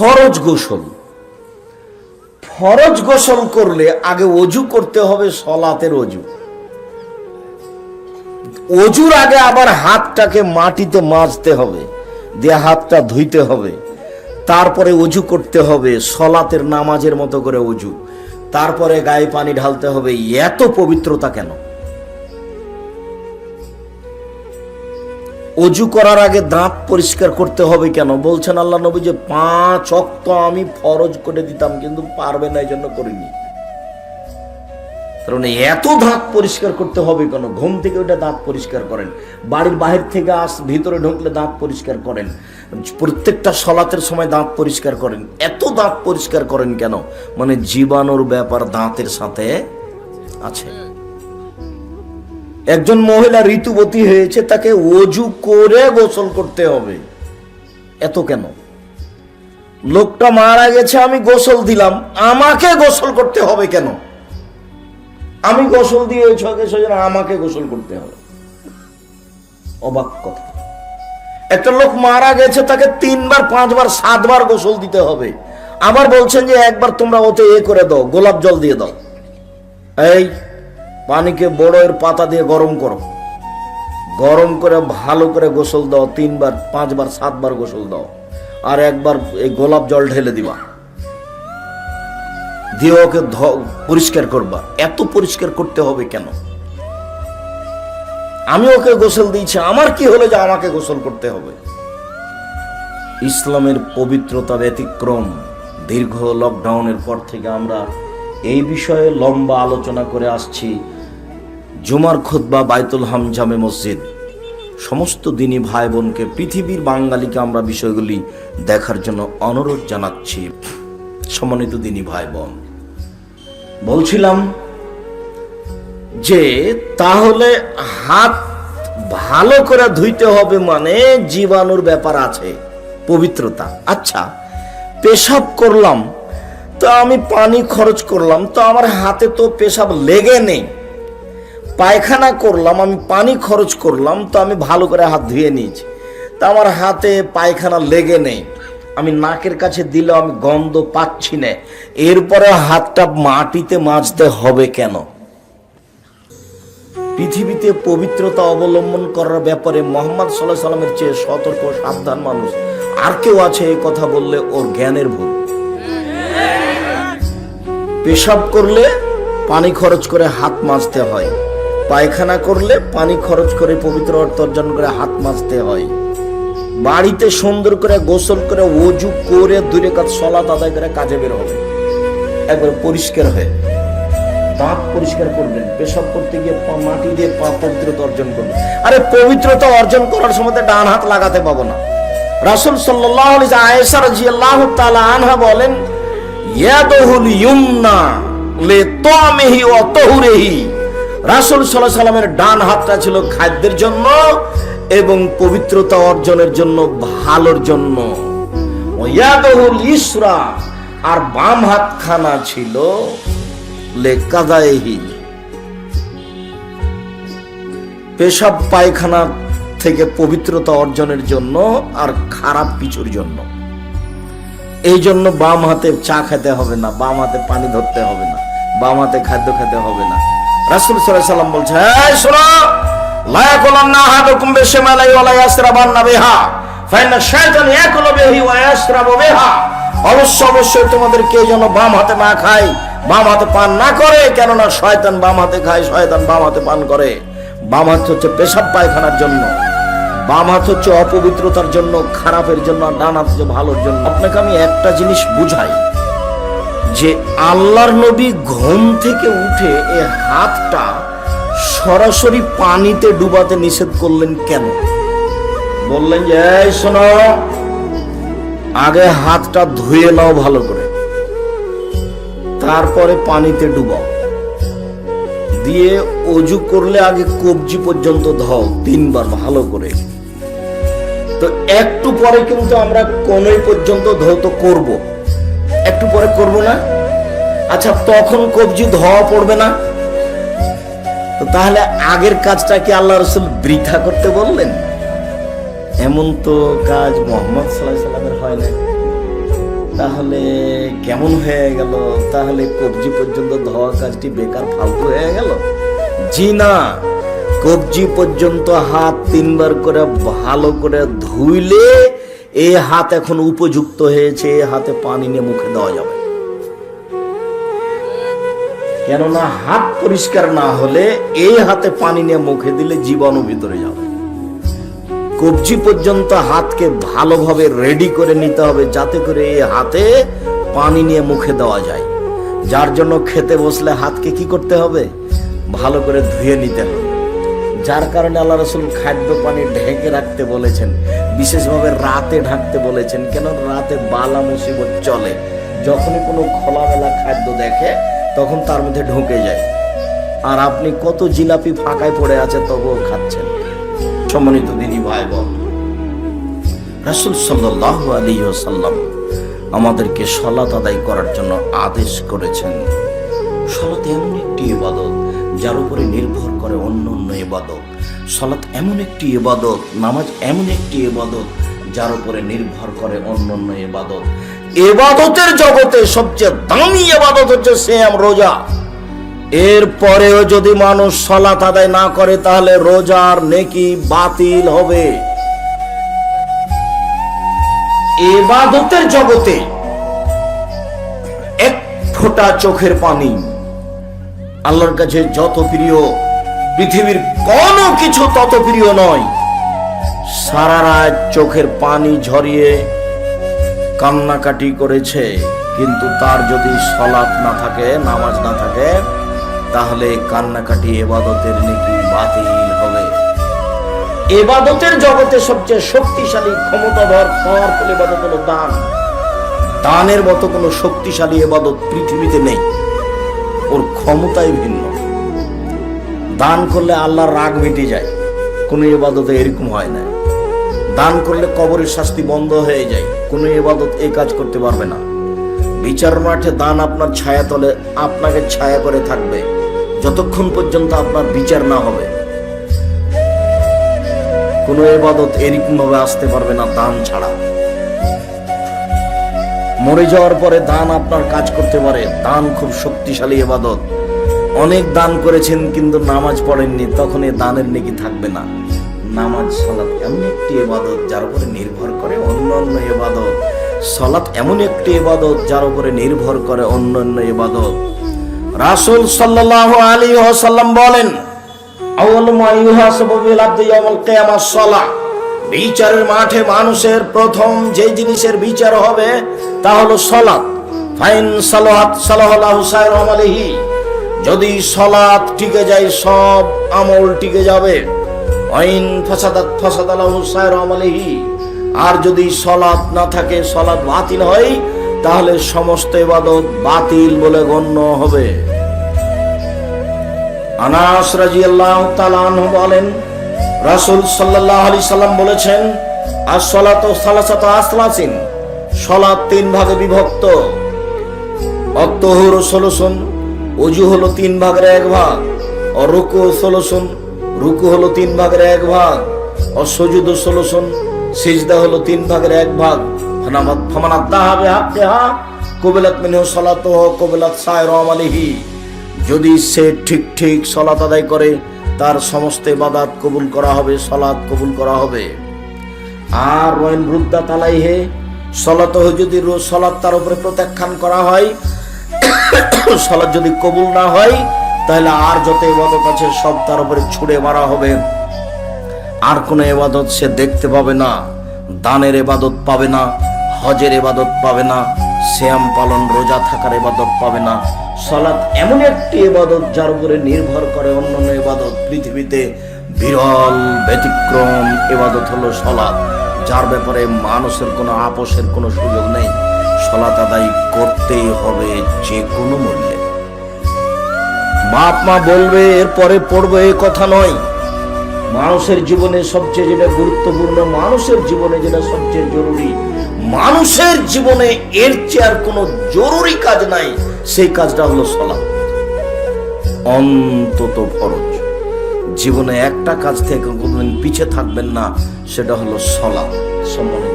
ফরজ গোসল। ফরজ গোসল করলে আগে অজু করতে হবে, সলাতের অজু। অজুর আগে আবার হাতটাকে মাটিতে মাজতে হবে, দিয়ে হাতটা ধুইতে হবে, তারপরে অজু করতে হবে, সলাতের নামাজের মতো করে অজু, তারপরে গায়ে পানি ঢালতে হবে। এত পবিত্রতা কেন? অজু করার আগে দাঁত পরিষ্কার করতে হবে কেন? বলছেন আল্লাহ নবী যে 5 ওয়াক্ত আমি ফরজ করে দিতাম, কিন্তু পারবে না, এই জন্য করিনি। কারণ এত দাঁত পরিষ্কার করতে হবে কেন? ঘুম থেকে ওটা দাঁত পরিষ্কার করেন, বাড়ির বাহির থেকে ভিতরে ঢুকলে দাঁত পরিষ্কার করেন, প্রত্যেকটা সলাতের সময় দাঁত পরিষ্কার করেন। এত দাঁত পরিষ্কার করেন কেন? মানে জীবাণুর ব্যাপার দাঁতের সাথে আছে। একজন মহিলা ঋতুবতী হয়েছে, তাকে অজু করে গোসল করতে হবে, এত কেন? লোকটা মারা গেছে, আমি গোসল দিলাম, আমাকে গোসল করতে হবে কেন? আমি গোসল দিয়ে সেজন্য আমাকে গোসল করতে হবে? অবাক কথা। একটা লোক মারা গেছে, তাকে 3 বার 5 বার 7 বার গোসল দিতে হবে, আবার বলছেন যে একবার তোমরা ওতে করে দাও, গোলাপ জল দিয়ে দাও। এই পানিকে বড়ের পাতা দিয়ে গরম করো, গরম করে ভালো করে গোসল দাও, 3 বার 5 বার 7 বার গোসল দাও, আর একবার এই গোলাপ জল ঢেলে দিবা, দিয়ে ওকে পরিষ্কার করবা। এত পরিষ্কার করতে হবে কেন? আমি ওকে গোসল দিয়েছি, আমার কি হলো যে আমাকে গোসল করতে হবে? ইসলামের পবিত্রতা ব্যতিক্রম। দীর্ঘ লকডাউনের পর থেকে আমরা এই বিষয়ে লম্বা আলোচনা করে আসছি। জুমার খুতবা বাইতুল হাম জামে মসজিদ, সমস্ত দিনী ভাই বোনকে, পৃথিবীর বাঙালিকে আমরা বিষয়গুলি দেখার জন্য অনুরোধ জানাচ্ছি। সম্মানিত দিনী ভাই বোন, বলছিলাম যে তাহলে হাত ভালো করে ধুইতে হবে, মানে জীবাণুর ব্যাপার আছে, পবিত্রতা। আচ্ছা, পেশাব করলাম তো আমি পানি খরচ করলাম, তো আমার হাতে তো পেশাব লেগে নেই। পায়খানা করলাম, আমি পানি খরচ করলাম, তো আমি ভালো করে হাত ধুয়ে নিয়েছি, তা আমার হাতে পায়খানা লেগে নেই, আমি নাকের কাছে দিলেও আমি গন্ধ পাচ্ছি না, এরপরে হাতটা মাটিতে মাজতে হবে কেন? পৃথিবীতে পবিত্রতা অবলম্বন করার ব্যাপারে মুহাম্মদ সাল্লাল্লাহু আলাইহি সাল্লামের চেয়ে সতর্ক সাবধান মানুষ আর কেউ আছে? এই কথা বললে ওর জ্ঞানের ভুল। পেশাব করলে পানি খরচ করে হাত মাজতে হয়, পায়খানা করলে পানি খরচ করে পবিত্র অর্থ অর্জন করে হাত মাজতে হয়, বাড়িতে সুন্দর করে গোসল করে ওযু করে 2 রাকাত সালাত আদায় করে কাজে বের হবে, একবার পরিষ্কার হয়ে দাঁত পরিষ্কার করবেন। পেশাব করতে গিয়ে মাটি দিয়ে পবিত্রতা অর্জন করবেন। আরে পবিত্রতা অর্জন করার সময় ডান হাত লাগাতে পাবো না। রাসূল সাল্লাল্লাহু আলাইহি ওয়াসাল্লাম, আয়েশা রাদিয়াল্লাহু তাআলা আনহা বলেন, ইয়াদুল ইয়ুমনা লিতামিহি ওয়া তাহুরিহি। রাসূল সাল্লাল্লাহু আলাইহি ওয়াসাল্লামের ডান হাতটা ছিল খাদ্যের জন্য এবং পবিত্রতা অর্জনের জন্য, ভালোর জন্য। ইয়াদুল ইসরা, আর বাম হাতখানা ছিল লেকাদাইহি, পেশাব পায়খানা থেকে পবিত্রতা অর্জনের জন্য আর খারাপ কিছুর জন্য। এই জন্য বাম হাতে চা খেতে হবে না, বাম হাতে পানি ধরতে হবে না, বাম হাতে খাদ্য খেতে হবে না। রাসূল সাল্লাল্লাহু আলাইহি ওয়াসাল্লাম বলছে, এই শোনো, লা ইয়াকুলান্না আহাদুকুম বিশিমালি ওয়া লা ইয়াশরাবান্না বিহা ফাইন্না শাইতান ইয়াকুলু বিহি ওয়া ইয়াশরাবু বিহা। অবশ্যই তোমাদেরকে যেন বাম হাতে না খায়, বাম হাতে পান না করে, কেননা শয়তান বাম হাতে খায়, শয়তান বাম হাতে পান করে। বাম হাত হচ্ছে পেশাব পায়খানার জন্য, বাম হাত হচ্ছে অপবিত্রতার জন্য, খারাপের জন্য, আর ডান হাত হচ্ছে ভালোর জন্য। আপনাকে আমি একটা জিনিস বুঝাই যে আল্লাহর নবী ঘুম থেকে উঠে এই হাতটা সরাসরি পানিতে ডুবাতে নিষেধ করলেন কেন? বললেন যে, এই শোনো, আগে হাতটা ধুয়ে নাও ভালো করে, তারপরে পানিতে ডুবাও, দিয়ে অজু করলে আগে কবজি পর্যন্ত ধাও 3 বার ভালো করে। তো একটু পরে কিন্তু আমরা কোনই পর্যন্ত ধৌত করব, একটু পরে করব না? আচ্ছা, তখন কবজি ধোয়া পড়বে না? তো তাহলে আগের কাজটা কি আল্লাহ রাসূল বৃথা করতে বললেন? এমন তো কাজ মুহাম্মদ সাল্লাল্লাহু আলাইহি সাল্লামের হয় না। তাহলে কেমন হয়ে গেল? তাহলে কবজি পর্যন্ত ধোয়া কাজটি বেকার ফালতু হয়ে গেল? জি না, কবজি পর্যন্ত হাত 3 বার করে ভালো করে ধুইলে এই হাত এখন উপযুক্ত হয়েছে, এই হাতে পানি নিয়ে মুখে দেওয়া যাবে। কেননা হাত পরিষ্কার না হলে এই হাতে পানি নিয়ে মুখে দিলে জীবাণু ভিতরে যাবে। কবজি পর্যন্ত হাতকে ভালোভাবে রেডি করে নিতে হবে, যাতে করে এই হাতে পানি নিয়ে মুখে দেওয়া যায়। যার জন্য খেতে বসলে হাতকে কি করতে হবে? ভালো করে ধুয়ে নিতে হবে। যার কারণে আল্লাহ রাসূল খাদ্য পানি ঢেকে রাখতে বলেছেন, বিশেষভাবে রাতে ঢাকতে বলেছেন। কেন? রাতে বালা মুসিবত চলে, যখনই কোনো খোলামেলা খাদ্য দেখে তখন তার মধ্যে ঢুকে যায়। আর আপনি কত জিলাপি ফাঁকায় পড়ে আছে তবুও খাচ্ছেন। সম্মানিত দিনী ভাই বোন, রাসূল সাল্লাল্লাহু আলাইহি ওয়াসাল্লাম আমাদেরকে সালাত আদায় করার জন্য আদেশ করেছেন। সালাত এমন একটি ইবাদত যার উপরে নির্ভর করে অন্যান্য ইবাদত। সালাত এমন একটি ইবাদত, নামাজ এমন একটি ইবাদত যার উপরে নির্ভর করে অন্যান্য ইবাদত। ইবাদতের জগতে সবচেয়ে দামি ইবাদত হচ্ছে সিয়াম, রোজা। এরপরেও যদি মানুষ সালাত আদায় না করে তাহলে রোজার নেকি বাতিল হবে। ইবাদতের জগতে এক ফোঁটা চোখের পানি আল্লাহর কাছে যত প্রিয়, পৃথিবীর কোনো কিছু তত প্রিয় নয়। সারা রাত চোখের পানি ঝরিয়ে কান্নাকাটি করেছে, কিন্তু তার যদি সালাত না থাকে, নামাজ না থাকে, তাহলে কান্নাকাটি ইবাদতের নেকি বাতিল হবে। ইবাদতের জগতে সবচেয়ে শক্তিশালী ক্ষমতাধর পাওয়ারফুল ইবাদত হলো দান। দানের মতো কোনো শক্তিশালী ইবাদত পৃথিবীতে নেই, ওর ক্ষমতাই ভিন্ন। দান করলে আল্লাহর রাগ মিটে যায়, কোনো ইবাদতে এরকম হয় না। দান করলে কবরের শাস্তি বন্ধ হয়ে যায়, কোনো ইবাদত এই কাজ করতে পারবে না। বিচার মাঠে দান আপনার ছায়া তলে আপনাকে ছায়া করে থাকবে যতক্ষণ পর্যন্ত আপনার বিচার না হবে। কোনো ইবাদত এরকম ভাবে আসতে পারবে না দান ছাড়া। মরে যাওয়ার পরে দান আপনার কাজ করতে পারে। দান খুব শক্তিশালী ইবাদত। অনেক দান করেছেন কিন্তু নামাজ পড়েননি, তখন এই দানের নেকি থাকবে না। নামাজ, সালাত এমন একটি ইবাদত যার উপরে নির্ভর করে অন্যান্য ইবাদত। সালাত এমন একটি ইবাদত যার উপরে নির্ভর করে অন্যান্য ইবাদত। রাসূল সাল্লাল্লাহু আলাইহি ওয়াসাল্লাম বলেন, আউয়ালু মা ইউহাসাবু বিল আবদি ইয়াউমাল কিয়ামাহ সালাহ। বিচারের মাঠে মানুষের প্রথম যে জিনিসের বিচার হবে তা হলো সালাত। ফাইন সালাত সালাহু সাইরু আমালিহি। যদি সালাত টিকে যায় সব আমল টিকে যাবে। আইন ফাসাদাত ফাসাদালাহু সাইরু আমালিহি। আর যদি সালাত না থাকে, সালাত বাতিল হয়, তাহলে সমস্ত ইবাদত বাতিল বলে গণ্য হবে। আনাস রাদিয়াল্লাহু তাআলা আনহু বলেন, রাসূল সাল্লাল্লাহু আলাইহি সাল্লাম বলেছেন, আস-সালাতু সালাসাতু আসলাসিন। সালাত 3 ভাগে বিভক্ত। আত-তাহুরু সালাসুন, ওযু হলো 3 ভাগের 1 ভাগ। আর রুকু সালাসুন, রুকু হলো 3 ভাগের 1 ভাগ। আর সুজুদু সালাসুন, সিজদা হলো 3 ভাগের 1 ভাগ। ফামানাদ্দাহা বিহাক্কিহা কুবিলাত মিনহু সালাতুহু কুবিলাত সাইরু আমালিহি। যদি সে ঠিক ঠিক সালাত আদায় করে তার সমস্ত ইবাদত কবুল করা হবে, সালাত কবুল করা হবে। আর ওয়াইন রুদ্দাত আলাইহি সালাতুহু, যদি সালাত তার উপরে প্রত্যাখ্যান করা হয়, সালাত যদি কবুল না হয়, তাহলে আর যত ইবাদত আছে সব তার উপরে ছুঁড়ে মারা হবে। আর কোনো ইবাদত সে দেখতে পাবে না। দানের ইবাদত পাবে না, হজের ইবাদত পাবে না, সিয়াম পালন রোজা থাকার ইবাদত পাবে না। সালাত এমন একটি ইবাদত যার উপরে নির্ভর করে অন্যান্য ইবাদত। পৃথিবীতে বিরল ব্যতিক্রম ইবাদত হলো সালাত, যার ব্যাপারে মানুষের কোনো আপোষের কোনো সুযোগ নেই। সালাত আদায় করতেই হবে যে কোনো মূল্যে। বাপ মা বলবে এরপরে পড়বো, এই কথা নয়। মানুষের জীবনে সবচেয়ে যেটা গুরুত্বপূর্ণ, মানুষের জীবনে যেটা সবচেয়ে জরুরি, মানুষের জীবনে এর চেয়ে আর কোনো জরুরি কাজ নাই, সেই কাজটা হলো সালাত। অন্তত ফরজ। জীবনে একটা কাজ থেকে কোনদিন পিছিয়ে থাকবেন না, সেটা হলো সালাত। সম্মানিত